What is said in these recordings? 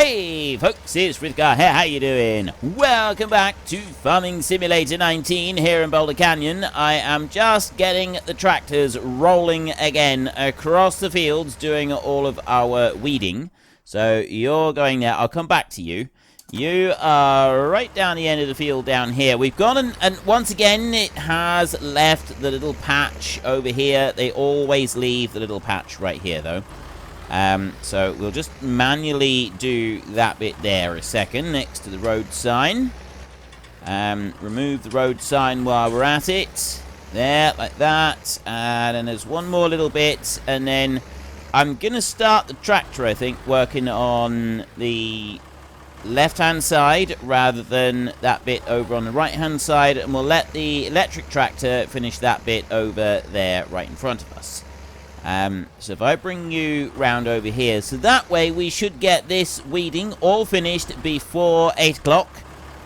Hey folks, it's Frithgar here, how you doing? Welcome back to Farming Simulator 19 here in Boulder Canyon. I am just getting the tractors rolling again across the fields, doing all of our weeding. So you're going there, I'll come back to you. You are right down the end of the field down here. We've gone and once again it has left the little patch over here. They always leave the little patch right here though. So we'll just manually do that bit there a second next to the road sign. Remove the road sign while we're at it. There, like that. And then there's one more little bit. And then I'm going to start the tractor, I think, working on the left-hand side rather than that bit over on the right-hand side. And we'll let the electric tractor finish that bit over there right in front of us. So if I bring you round over here, so that way we should get this weeding all finished before 8 o'clock.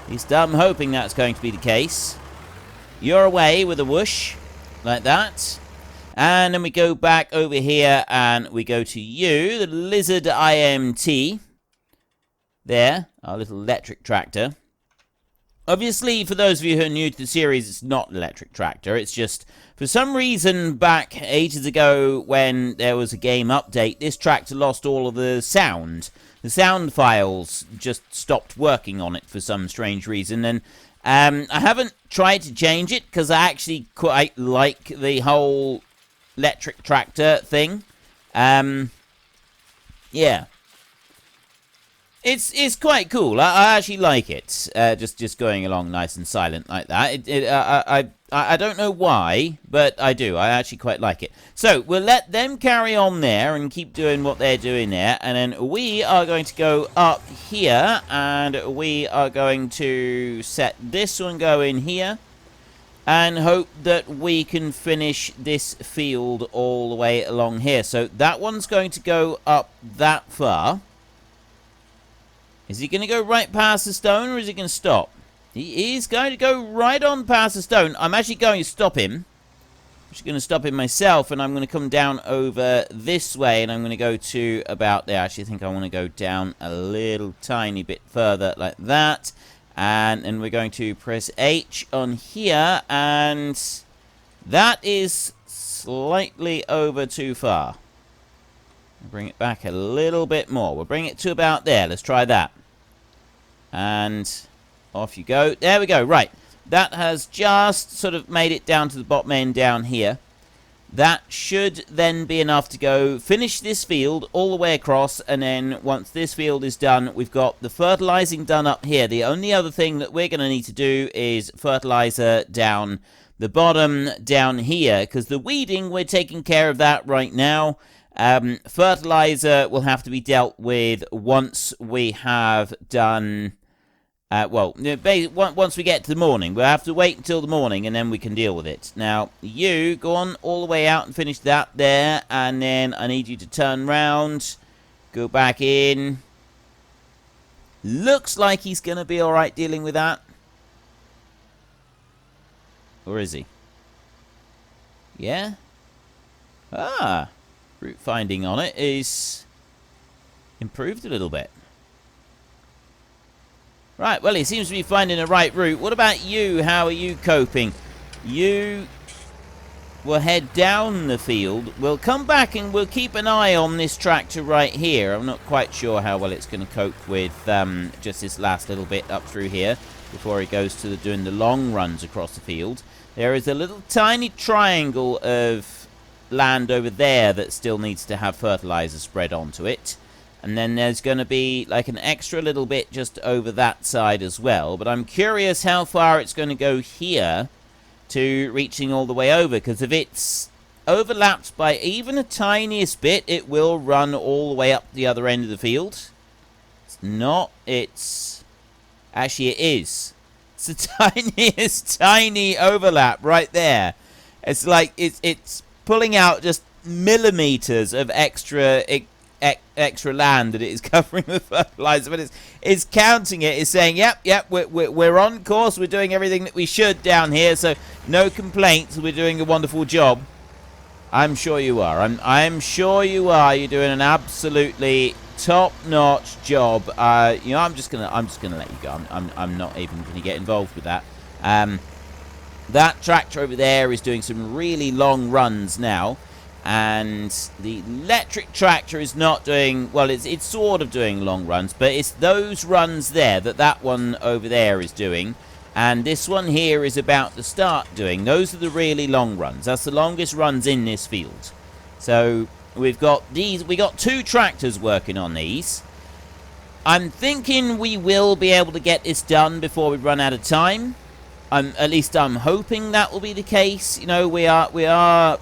At least I'm hoping that's going to be the case. You're away with a whoosh, like that. And then we go back over here and we go to you, the Lizard IMT. There, our little electric tractor. Obviously, for those of you who are new to the series, it's not an electric tractor. It's just, for some reason, back ages ago when there was a game update, this tractor lost all of the sound. The sound files just stopped working on it for some strange reason. And I haven't tried to change it because I actually quite like the whole electric tractor thing. Yeah. It's quite cool. I actually like it. Just going along nice and silent like that. I don't know why, but I do. I actually quite like it. So we'll let them carry on there and keep doing what they're doing there, and then we are going to go up here and we are going to set this one going here and hope that we can finish this field all the way along here. So that one's going to go up that far. Is he going to go right past the stone, or is he going to stop? He is going to go right on past the stone. I'm actually going to stop him. I'm just going to stop him myself, and I'm going to come down over this way, and I'm going to go to about there. Actually, I think I want to go down a little tiny bit further like that. And then we're going to press H on here, and that is slightly over too far. Bring it back a little bit more. We'll bring it to about there. Let's try that. And off you go. There we go. Right. That has just sort of made it down to the bottom end down here. That should then be enough to go finish this field all the way across. And then once this field is done, we've got the fertilizing done up here. The only other thing that we're going to need to do is fertilizer down the bottom down here. Because the weeding, we're taking care of that right now. Fertilizer will have to be dealt with once we have done... once we get to the morning. We'll have to wait until the morning and then we can deal with it. Now, you go on all the way out and finish that there. And then I need you to turn round. Go back in. Looks like he's going to be alright dealing with that. Or is he? Yeah? Ah. Route finding on it is improved a little bit. Right, well, he seems to be finding the right route. What about you? How are you coping? You will head down the field. We'll come back and we'll keep an eye on this tractor right here. I'm not quite sure how well it's going to cope with just this last little bit up through here before he goes to doing the long runs across the field. There is a little tiny triangle of land over there that still needs to have fertilizer spread onto it. And then there's going to be like an extra little bit just over that side as well. But I'm curious how far it's going to go here to reaching all the way over. Because if it's overlapped by even the tiniest bit, it will run all the way up the other end of the field. It's not. It's... Actually, it is. It's the tiniest tiny overlap right there. It's like it's pulling out just millimeters of extra land that it is covering with fertilizer, but it's counting it. It's saying, yep, we're on course. We're doing everything that we should down here, so no complaints. We're doing a wonderful job. I'm sure you are. I'm sure you are. You're doing an absolutely top-notch job. You know, I'm just gonna let you go. I'm not even gonna get involved with that. That tractor over there is doing some really long runs now, and the electric tractor is not doing well. It's sort of doing long runs, but it's those runs there that one over there is doing, and this one here is about to start doing. Those are the really long runs. That's the longest runs in this field. So we've got these. We got 2 tractors working on these. I'm thinking we will be able to get this done before we run out of time. At least I'm hoping that will be the case. You know, we are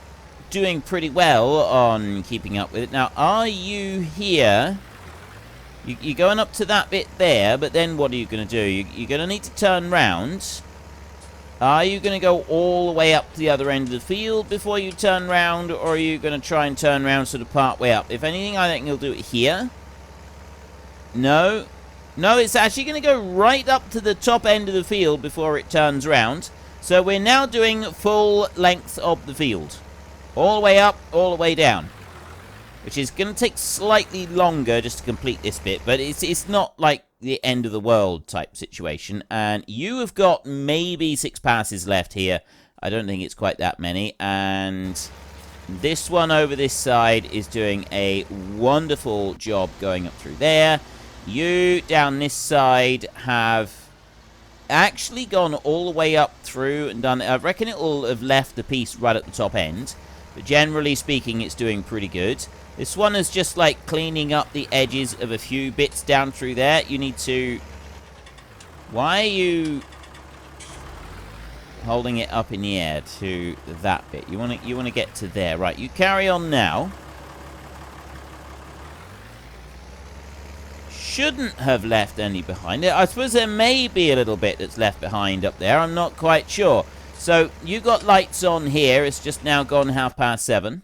doing pretty well on keeping up with it. Now, are you here? You're going up to that bit there, but then what are you going to do? You're going to need to turn round. Are you going to go all the way up to the other end of the field before you turn round, or are you going to try and turn round sort of part way up? If anything, I think you'll do it here. No. No, it's actually going to go right up to the top end of the field before it turns round. So we're now doing full length of the field. All the way up, all the way down. Which is going to take slightly longer just to complete this bit. But it's not like the end of the world type situation. And you have got maybe 6 passes left here. I don't think it's quite that many. And this one over this side is doing a wonderful job going up through there. You, down this side, have actually gone all the way up through and done... I reckon it will have left the piece right at the top end. But generally speaking, it's doing pretty good. This one is just like cleaning up the edges of a few bits down through there. You need to... Why are you holding it up in the air to that bit? You want to get to there. Right, you carry on now. Shouldn't have left any behind it. I suppose there may be a little bit that's left behind up there. I'm not quite sure. So, you got lights on here. It's just now gone 7:30.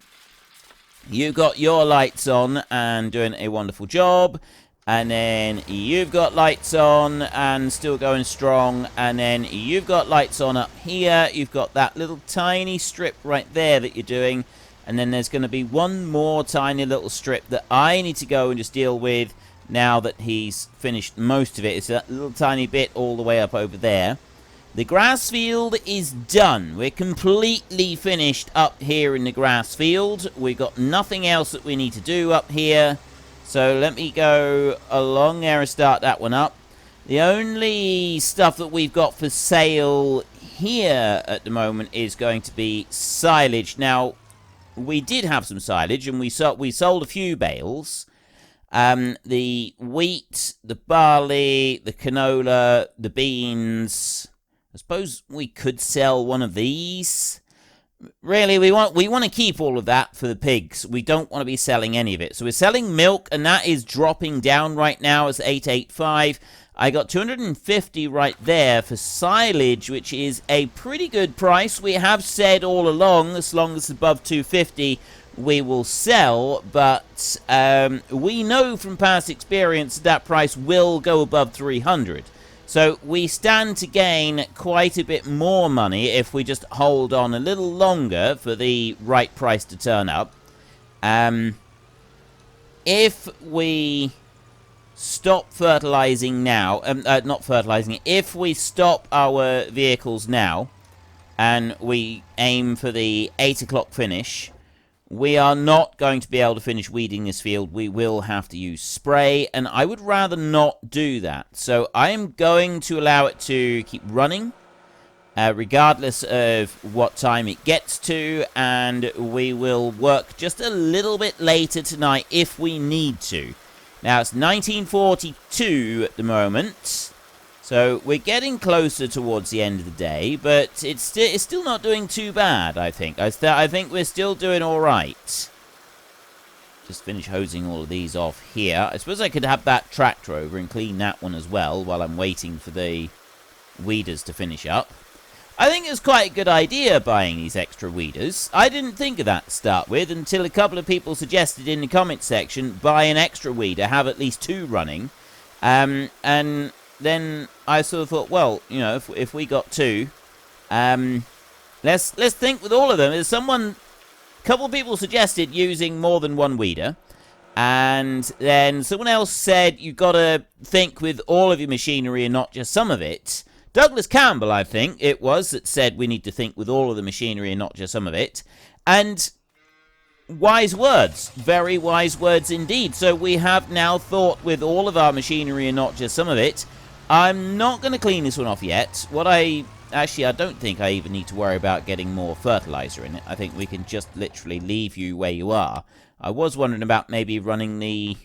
You got your lights on and doing a wonderful job. And then you've got lights on and still going strong. And then you've got lights on up here. You've got that little tiny strip right there that you're doing. And then there's going to be one more tiny little strip that I need to go and just deal with. Now that he's finished most of it. It's that little tiny bit all the way up over there. The grass field is done. We're completely finished up here in the grass field. We've got nothing else that we need to do up here. So let me go along there and start that one up. The only stuff that we've got for sale here at the moment is going to be silage. Now, we did have some silage and we sold a few bales. The wheat, the barley, the canola, the beans. I suppose we could sell one of these. Really, we want to keep all of that for the pigs. We don't want to be selling any of it. So we're selling milk, and that is dropping down right now as 885. I got 250 right there for silage, which is a pretty good price. We have said all along, as long as it's above 250, we will sell, but we know from past experience that price will go above 300. So we stand to gain quite a bit more money if we just hold on a little longer for the right price to turn up. If we stop fertilizing now, not fertilizing, if we stop our vehicles now and we aim for the 8 o'clock finish, we are not going to be able to finish weeding this field. We will have to use spray, and I would rather not do that. So I am going to allow it to keep running, regardless of what time it gets to, and we will work just a little bit later tonight if we need to. Now, it's 1942 at the moment, so we're getting closer towards the end of the day, but it's still not doing too bad, I think. I think we're still doing all right. Just finish hosing all of these off here. I suppose I could have that tractor over and clean that one as well while I'm waiting for the weeders to finish up. I think it's quite a good idea buying these extra weeders. I didn't think of that to start with until a couple of people suggested in the comments section, buy an extra weeder, have at least 2 running. And then I sort of thought, well, you know, if we got 2, let's think with all of them. There's a couple of people suggested using more than 1 weeder. And then someone else said you've got to think with all of your machinery and not just some of it. Douglas Campbell, I think it was, that said we need to think with all of the machinery and not just some of it. And wise words. Very wise words indeed. So we have now thought with all of our machinery and not just some of it. I'm not going to clean this one off yet. Actually, I don't think I even need to worry about getting more fertilizer in it. I think we can just literally leave you where you are. I was wondering about maybe running the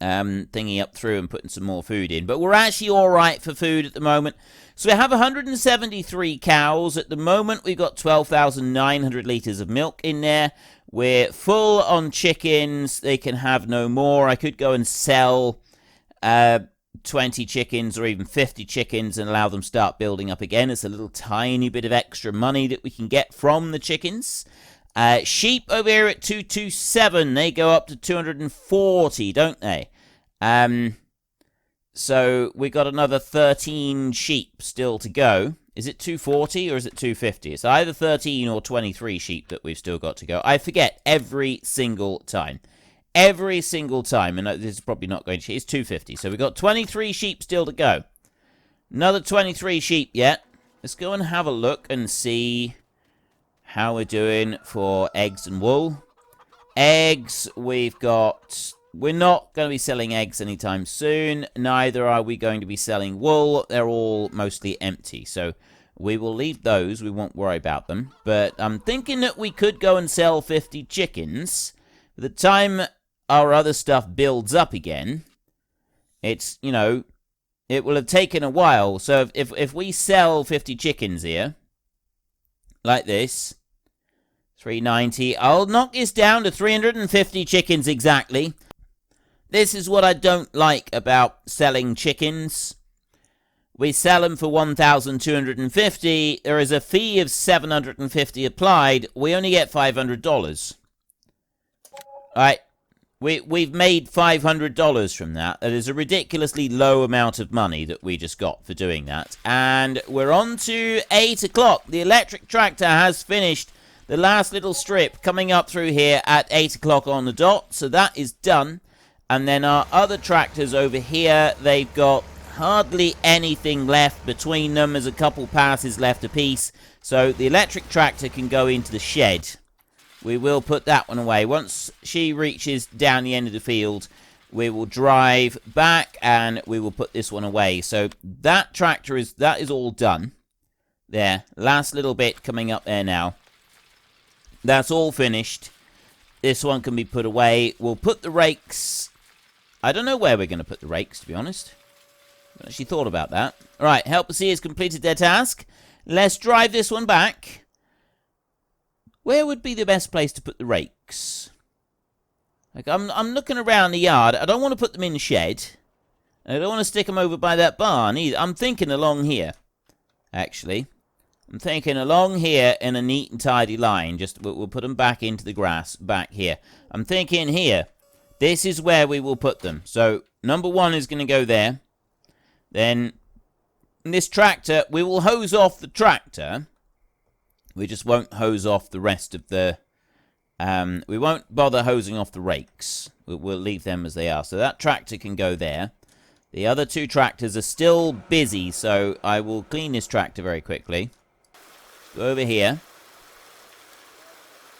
thingy up through and putting some more food in. But we're actually all right for food at the moment. So we have 173 cows. At the moment, we've got 12,900 litres of milk in there. We're full on chickens. They can have no more. I could go and sell 20 chickens or even 50 chickens and allow them start building up again. It's a little tiny bit of extra money that we can get from the chickens. Sheep over here at 227. They go up to 240, don't they? So we got another 13 sheep still to go. Is it 240 or is it 250? It's either 13 or 23 sheep that we've still got to go. I forget every single time. Every single time. And this is probably not going to change. It's 250. So we've got 23 sheep still to go. Another 23 sheep yet. Let's go and have a look and see how we're doing for eggs and wool. Eggs, we've got... We're not going to be selling eggs anytime soon. Neither are we going to be selling wool. They're all mostly empty. So we will leave those. We won't worry about them. But I'm thinking that we could go and sell 50 chickens. By the time our other stuff builds up again, it's, you know, it will have taken a while. So if we sell 50 chickens here, like this, 390, I'll knock this down to 350 chickens exactly. This is what I don't like about selling chickens. We sell them for 1,250. There is a fee of 750 applied. We only get $500. Alright. We've made $500 from that. That is a ridiculously low amount of money that we just got for doing that. And we're on to 8 o'clock. The electric tractor has finished the last little strip coming up through here at 8 o'clock on the dot. So that is done. And then our other tractors over here, they've got hardly anything left between them. There's a couple passes left apiece. So the electric tractor can go into the shed. We will put that one away. Once she reaches down the end of the field, we will drive back and we will put this one away. So that tractor is all done. There, last little bit coming up there now. That's all finished. This one can be put away. We'll put the rakes... I don't know where we're going to put the rakes, to be honest. I haven't actually thought about that. Alright, Helper C has completed their task. Let's drive this one back. Where would be the best place to put the rakes? Like, I'm looking around the yard. I don't want to put them in the shed. I don't want to stick them over by that barn either. I'm thinking along here, actually. I'm thinking along here in a neat and tidy line. Just we'll put them back into the grass back here. I'm thinking here. This is where we will put them. So, number one is going to go there. Then, this tractor, we will hose off the tractor. We just won't hose off the rest of the... we won't bother hosing off the rakes. We'll leave them as they are. So, that tractor can go there. The other two tractors are still busy, so I will clean this tractor very quickly. Go over here.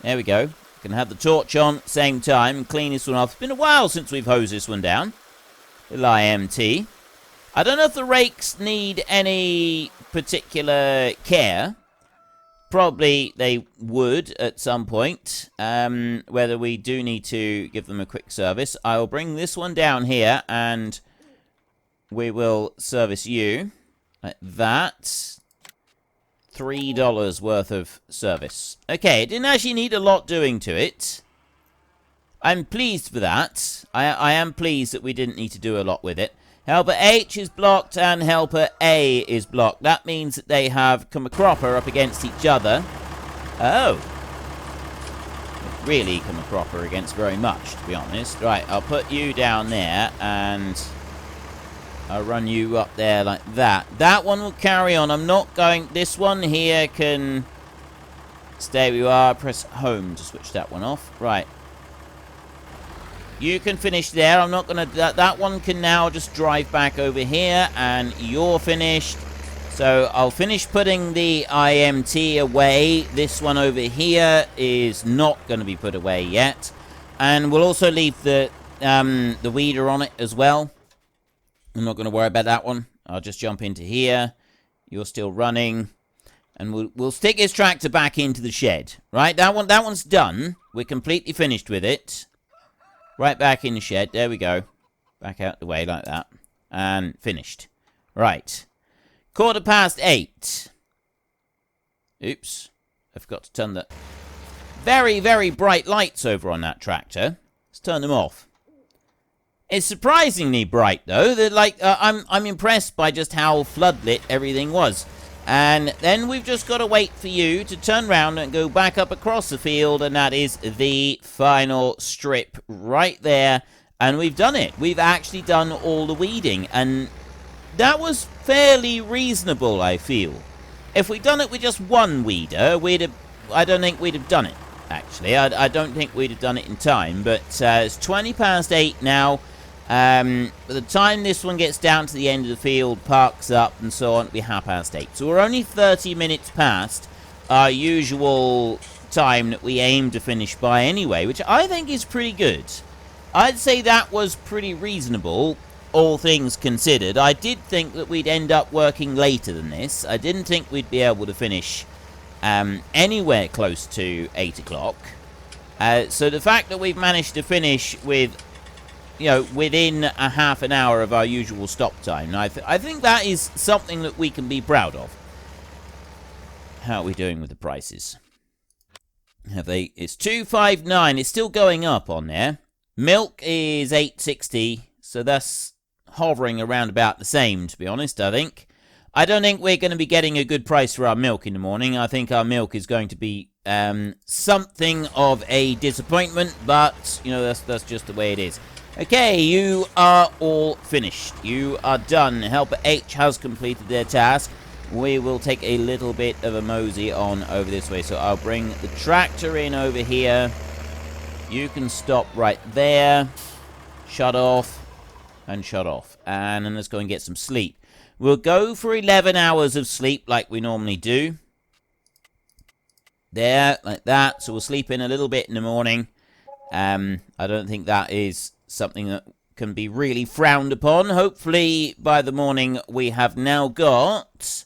There we go. Can have the torch on at the same time and clean this one off. It's been a while since we've hosed this one down. Little IMT. I don't know if the rakes need any particular care. Probably they would at some point. Whether we do need to give them a quick service. I will bring this one down here and we will service you. Like that. $3 worth of service. Okay, it didn't actually need a lot doing to it. I'm pleased for that. I am pleased that we didn't need to do a lot with it. Helper H is blocked and Helper A is blocked. That means that they have come a cropper up against each other. Oh. Really come a cropper against very much, to be honest. Right, I'll put you down there and... I'll run you up there like that. That one will carry on. I'm not going... This one here can stay where you are. Press home to switch that one off. Right. You can finish there. I'm not going to... That one can now just drive back over here, and you're finished. So I'll finish putting the IMT away. This one over here is not going to be put away yet. And we'll also leave the weeder on it as well. I'm not going to worry about that one. I'll just jump into here. You're still running. And we'll stick his tractor back into the shed. Right, that one's done. We're completely finished with it. Right back in the shed. There we go. Back out the way like that. And finished. Right. 8:15. Oops. I forgot to turn the very, very bright lights over on that tractor. Let's turn them off. It's surprisingly bright, though. I'm impressed by just how floodlit everything was. And then we've just got to wait for you to turn around and go back up across the field, and that is the final strip right there. And we've done it. We've actually done all the weeding, and that was fairly reasonable, I feel. If we'd done it with just one weeder, I don't think we'd have done it, actually. I don't think we'd have done it in time, but it's 8:20 now. By the time this one gets down to the end of the field, parks up, and so on, it'll be 8:30. So we're only 30 minutes past our usual time that we aim to finish by anyway, which I think is pretty good. I'd say that was pretty reasonable, all things considered. I did think that we'd end up working later than this. I didn't think we'd be able to finish anywhere close to 8 o'clock. So the fact that we've managed to finish with... within a half an hour of our usual stop time. I think that is something that we can be proud of. How are we doing with the prices? It's 259. It's still going up on there. Milk is 860, so that's hovering around about the same, to be honest, I think. I don't think we're going to be getting a good price for our milk in the morning. I think our milk is going to be something of a disappointment, but, that's just the way it is. Okay, you are all finished. You are done. Helper H has completed their task. We will take a little bit of a mosey on over this way. So I'll bring the tractor in over here. You can stop right there. Shut off. And shut off. And then let's go and get some sleep. We'll go for 11 hours of sleep like we normally do. There, like that. So we'll sleep in a little bit in the morning. I don't think that is something that can be really frowned upon. Hopefully, by the morning, we have now got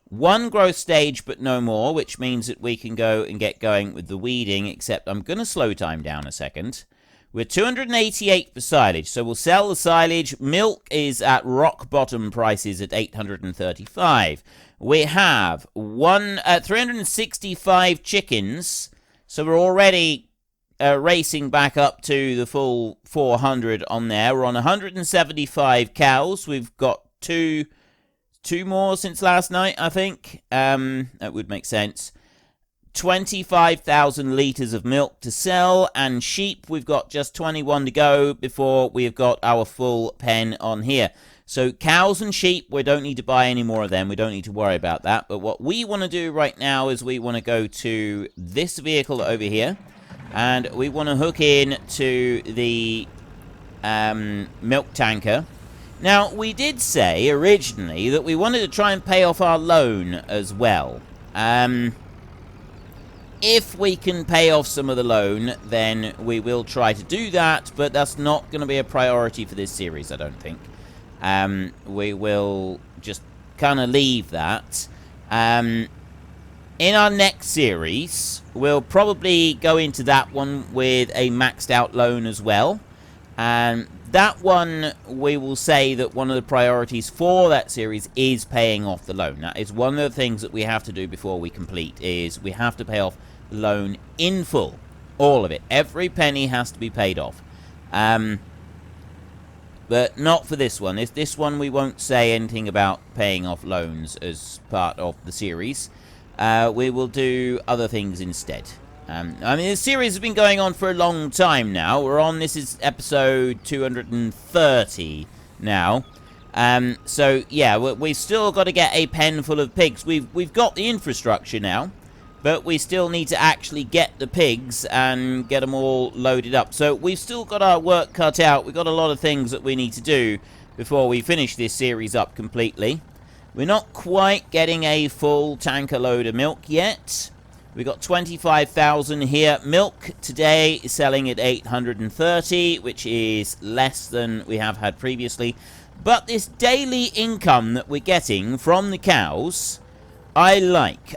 one growth stage, but no more, which means that we can go and get going with the weeding, except I'm going to slow time down a second. We're 288 for silage, so we'll sell the silage. Milk is at rock bottom prices at 835. We have 365 chickens, so we're already... racing back up to the full 400 on there. We're on 175 cows. We've got two more since last night, I think. That would make sense. 25,000 litres of milk to sell. And sheep, we've got just 21 to go before we've got our full pen on here. So cows and sheep, we don't need to buy any more of them. We don't need to worry about that. But what we want to do right now is we want to go to this vehicle over here. And we want to hook in to the milk tanker. Now, we did say originally that we wanted to try and pay off our loan as well. If we can pay off some of the loan, then we will try to do that. But that's not going to be a priority for this series, I don't think. We will just kind of leave that. In our next series, we'll probably go into that one with a maxed out loan as well. And that one, we will say that one of the priorities for that series is paying off the loan. That is one of the things that we have to do before we complete, is we have to pay off the loan in full. All of it. Every penny has to be paid off. But not for this one. This one, we won't say anything about paying off loans as part of the series. We will do other things instead. I mean, the series has been going on for a long time now. This is episode 230 now. So, yeah, we've still got to get a pen full of pigs. We've got the infrastructure now. but we still need to actually get the pigs and get them all loaded up. So we've still got our work cut out. We've got a lot of things that we need to do before we finish this series up completely. We're not quite getting a full tanker load of milk yet. We've got 25,000 here. Milk today is selling at 830, which is less than we have had previously. But this daily income that we're getting from the cows, I like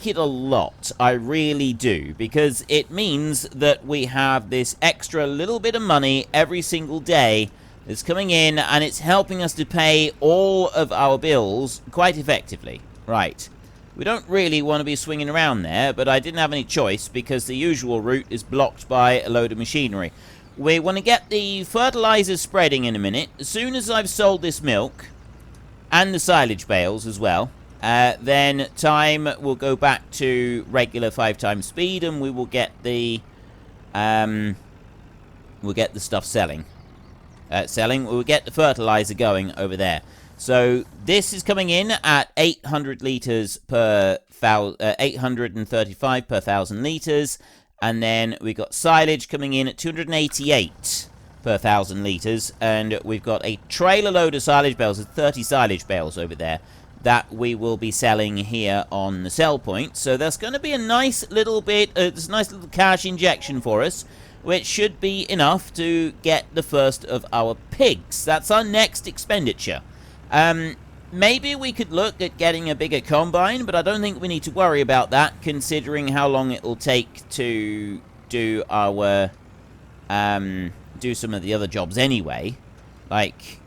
it a lot. I really do, because it means that we have this extra little bit of money every single day that's coming in, and it's helping us to pay all of our bills quite effectively. Right. We don't really want to be swinging around there, but I didn't have any choice because the usual route is blocked by a load of machinery. We want to get the fertilizer spreading in a minute. As soon as I've sold this milk, and the silage bales as well, then time will go back to regular 5 times speed, and we will get the stuff selling. We'll get the fertilizer going over there. So this is coming in at 800 liters per 835 per 1,000 liters, and then we've got silage coming in at 288 per 1,000 liters, and we've got a trailer load of silage bales, 30 silage bales over there, that we will be selling here on the sell point. So that's going to be a nice little bit, it's a nice little cash injection for us, which should be enough to get the first of our pigs. That's our next expenditure. Maybe we could look at getting a bigger combine, but I don't think we need to worry about that, considering how long it will take to do our, do some of the other jobs anyway. Like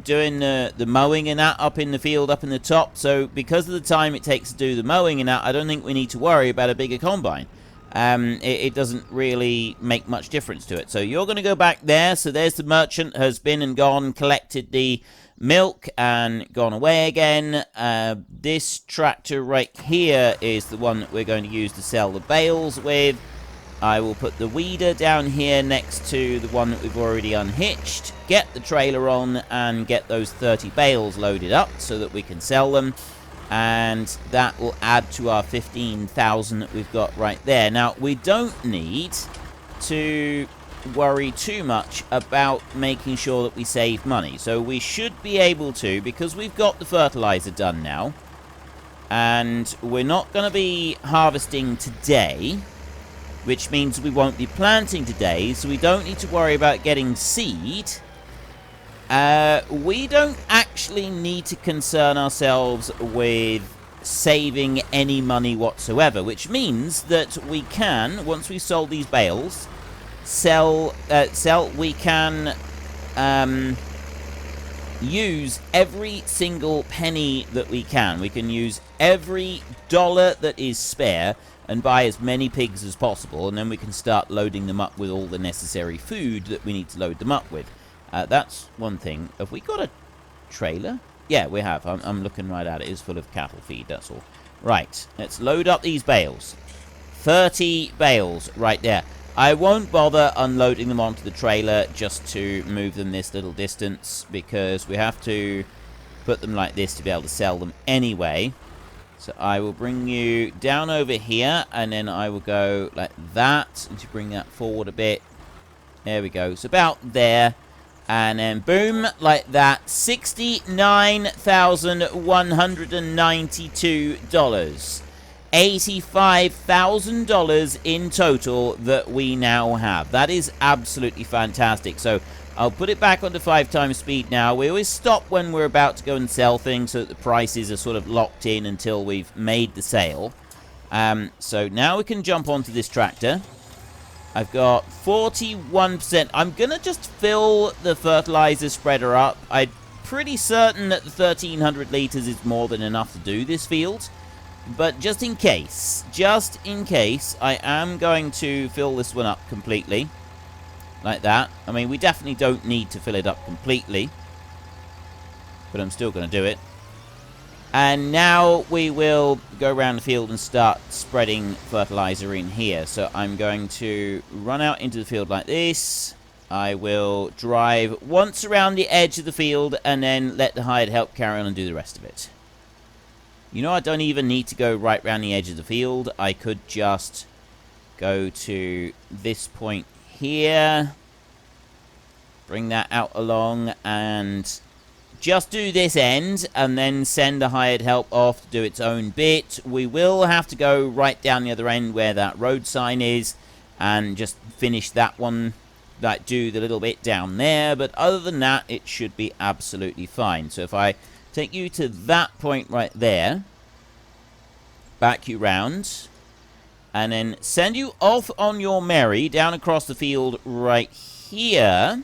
doing the mowing and that up in the field, up in the top. So because of the time it takes to do the mowing and that, I don't think we need to worry about a bigger combine. It doesn't really make much difference to it. So you're going to go back there. So there's the merchant has been and gone, collected the milk and gone away again. This tractor right here is the one that we're going to use to sell the bales with. I will put the weeder down here next to the one that we've already unhitched, get the trailer on, and get those 30 bales loaded up so that we can sell them. And that will add to our 15,000 that we've got right there. Now, we don't need to worry too much about making sure that we save money. So we should be able to, because we've got the fertilizer done now, and we're not going to be harvesting today, which means we won't be planting today, so we don't need to worry about getting seed. We don't actually need to concern ourselves with saving any money whatsoever, which means that we can, once we've sold these bales, we can use every single penny that we can. We can use every dollar that is spare and buy as many pigs as possible, and then we can start loading them up with all the necessary food that we need to load them up with. That's one thing. Have we got a trailer? Yeah, we have. I'm looking right at it. It's full of cattle feed, that's all. Right, let's load up these bales. 30 bales right there. I won't bother unloading them onto the trailer just to move them this little distance, because we have to put them like this to be able to sell them anyway. So I will bring you down over here, and then I will go like that, and to bring that forward a bit. There we go. It's about there. And then boom, like that. $69,192. $85,000 in total that we now have. That is absolutely fantastic. So I'll put it back onto 5 times speed now. We always stop when we're about to go and sell things so that the prices are sort of locked in until we've made the sale. So now we can jump onto this tractor. I've got 41%. I'm going to just fill the fertilizer spreader up. I'm pretty certain that the 1,300 liters is more than enough to do this field. But just in case, I am going to fill this one up completely. Like that. I mean, we definitely don't need to fill it up completely. But I'm still going to do it. And now we will go around the field and start spreading fertilizer in here. So I'm going to run out into the field like this. I will drive once around the edge of the field and then let the hired help carry on and do the rest of it. You know, I don't even need to go right round the edge of the field. I could just go to this point here. Bring that out along and just do this end and then send the hired help off to do its own bit. We will have to go right down the other end where that road sign is and just finish that one, like do the little bit down there. But other than that, it should be absolutely fine. So if I take you to that point right there, back you round, and then send you off on your merry down across the field right here.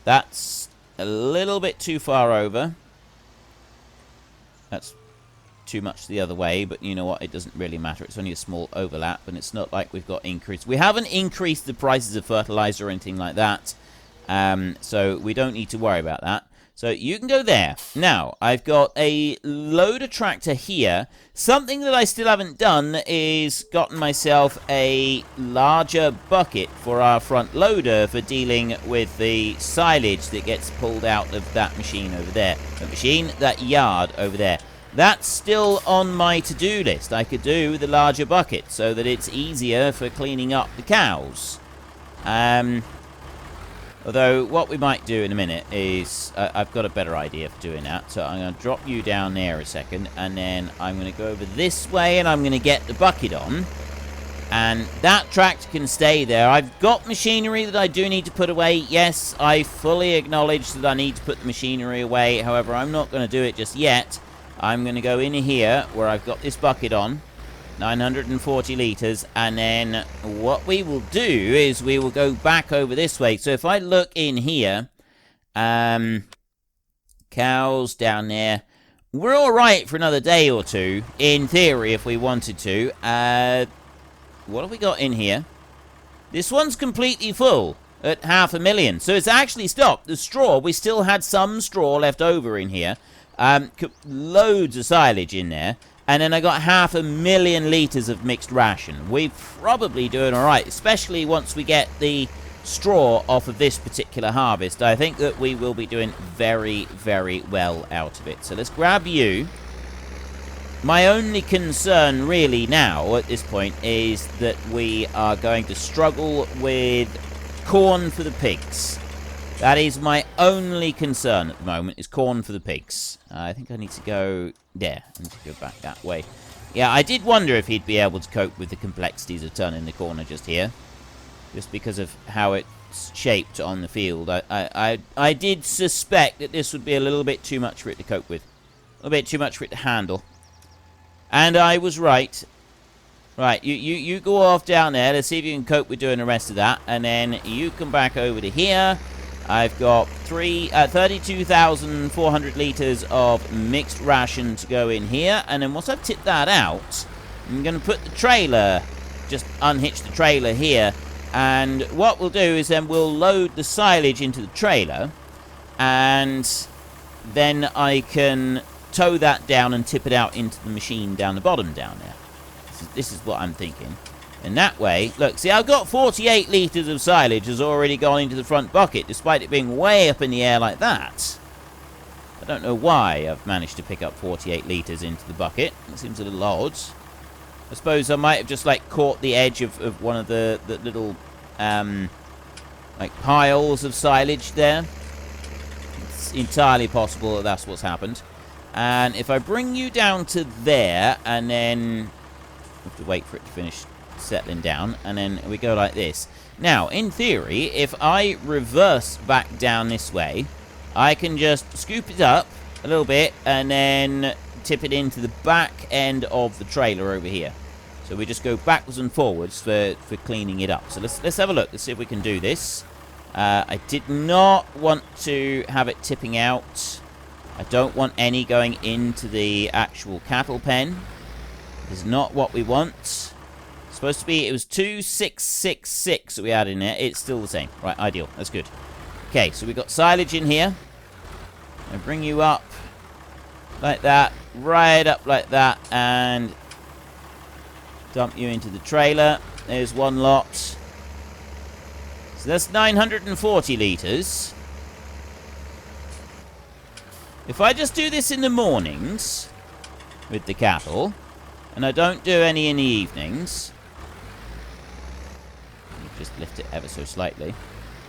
That's a little bit too far over. That's too much the other way, but you know what? It doesn't really matter. It's only a small overlap, and it's not like we've got increased. We haven't increased the prices of fertilizer or anything like that, so we don't need to worry about that. So you can go there. Now, I've got a loader tractor here. Something that I still haven't done is gotten myself a larger bucket for our front loader for dealing with the silage that gets pulled out of that machine over there. That yard over there. That's still on my to-do list. I could do with a larger bucket so that it's easier for cleaning up the cows. Although, what we might do in a minute is... I've got a better idea for doing that. So I'm going to drop you down there a second. And then I'm going to go over this way and I'm going to get the bucket on. And that tractor can stay there. I've got machinery that I do need to put away. Yes, I fully acknowledge that I need to put the machinery away. However, I'm not going to do it just yet. I'm going to go in here where I've got this bucket on. 940 litres, and then what we will do is we will go back over this way. So if I look in here, cows down there, we're all right for another day or two, in theory, if we wanted to. What have we got in here? This one's completely full at 500,000, so it's actually stopped. The straw, we still had some straw left over in here, loads of silage in there. And then I got 500,000 litres of mixed ration. We're probably doing all right, especially once we get the straw off of this particular harvest. I think that we will be doing very, very well out of it. So let's grab you. My only concern really now at this point is that we are going to struggle with corn for the pigs. That is my only concern at the moment, is corn for the pigs. I think I need to go there. I need to go back that way. Yeah, I did wonder if he'd be able to cope with the complexities of turning the corner just here. Just because of how it's shaped on the field. I did suspect that this would be a little bit too much for it to cope with. A little bit too much for it to handle. And I was right. Right, you go off down there. Let's see if you can cope with doing the rest of that. And then you come back over to here. I've got 32,400 litres of mixed ration to go in here. And then once I've tipped that out, I'm going to put the trailer, just unhitch the trailer here. And what we'll do is then we'll load the silage into the trailer. And then I can tow that down and tip it out into the machine down the bottom down there. This is what I'm thinking. And that way, look, see, I've got 48 litres of silage has already gone into the front bucket, despite it being way up in the air like that. I don't know why I've managed to pick up 48 litres into the bucket. It seems a little odd. I suppose I might have just, like, caught the edge of one of the little, like, piles of silage there. It's entirely possible that that's what's happened. And if I bring you down to there, and then... I have to wait for it to finish settling down, and then we go like this. Now, in theory, if I reverse back down this way, I can just scoop it up a little bit and then tip it into the back end of the trailer over here. So we just go backwards and forwards for cleaning it up. So let's have a look. Let's see if we can do this. I did not want to have it tipping out. I don't want any going into the actual cattle pen. Is not what we want. Supposed to be, it was 2666 that we had in there. It's still the same. Right, ideal. That's good. Okay, so we've got silage in here. I bring you up like that, right up like that, and dump you into the trailer. There's one lot. So that's 940 litres. if I just do this in the mornings with the cattle, and I don't do any in the evenings, just lift it ever so slightly.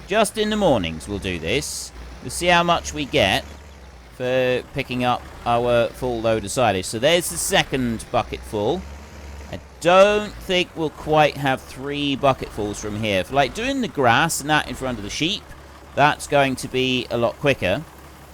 Just in the mornings we'll do this. We'll see how much we get for picking up our full load of silage. So there's the second bucket full. I don't think we'll quite have 3 bucketfuls from here. For like doing the grass and that in front of the sheep, that's going to be a lot quicker.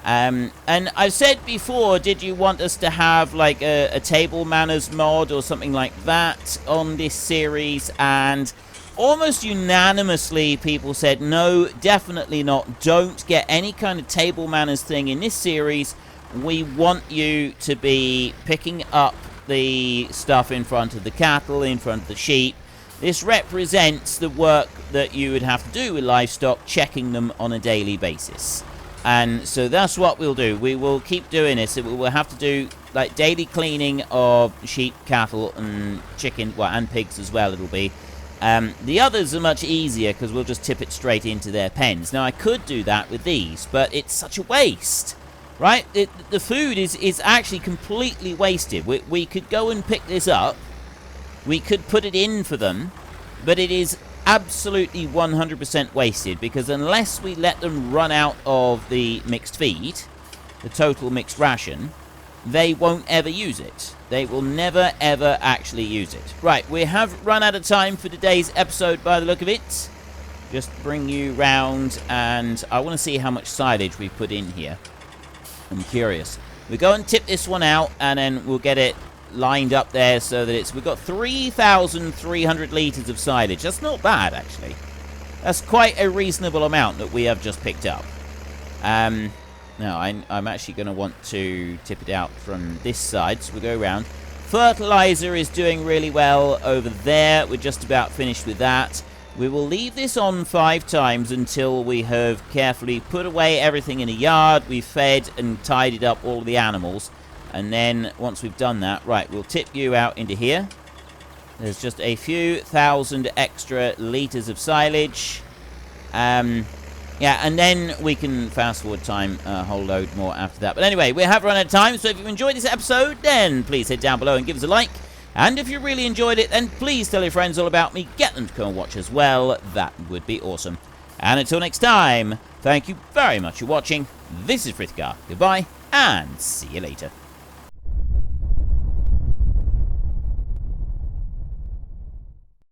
And I've said before, did you want us to have like a table manners mod or something like that on this series? And almost unanimously people said no, definitely not. Don't get any kind of table manners thing in this series. We want you to be picking up the stuff in front of the cattle, in front of the sheep. This represents the work that you would have to do with livestock, checking them on a daily basis. And so that's what we'll do. We will keep doing this. We will have to do like daily cleaning of sheep, cattle, and chicken, well, and pigs as well it'll be. The others are much easier because we'll just tip it straight into their pens. Now, I could do that with these, but it's such a waste, right? The food is actually completely wasted. We could go and pick this up. We could put it in for them, but it is absolutely 100% wasted because unless we let them run out of the mixed feed, the total mixed ration, they won't ever use it. They will never, ever actually use it. Right, we have run out of time for today's episode by the look of it. Just bring you round, and I want to see how much silage we've put in here. I'm curious. We go and tip this one out, and then we'll get it lined up there so that it's... We've got 3,300 litres of silage. That's not bad, actually. That's quite a reasonable amount that we have just picked up. Now, I'm actually going to want to tip it out from this side, so we'll go around. Fertilizer is doing really well over there. We're just about finished with that. We will leave this on 5 times until we have carefully put away everything in the yard. We've fed and tidied up all of the animals. And then, once we've done that, right, we'll tip you out into here. There's just a few thousand extra litres of silage. Yeah, and then we can fast forward time a whole load more after that. But anyway, we have run out of time, so if you enjoyed this episode, then please head down below and give us a like. And if you really enjoyed it, then please tell your friends all about me. Get them to come and watch as well. That would be awesome. And until next time, thank you very much for watching. This is Frithgar. Goodbye, and see you later.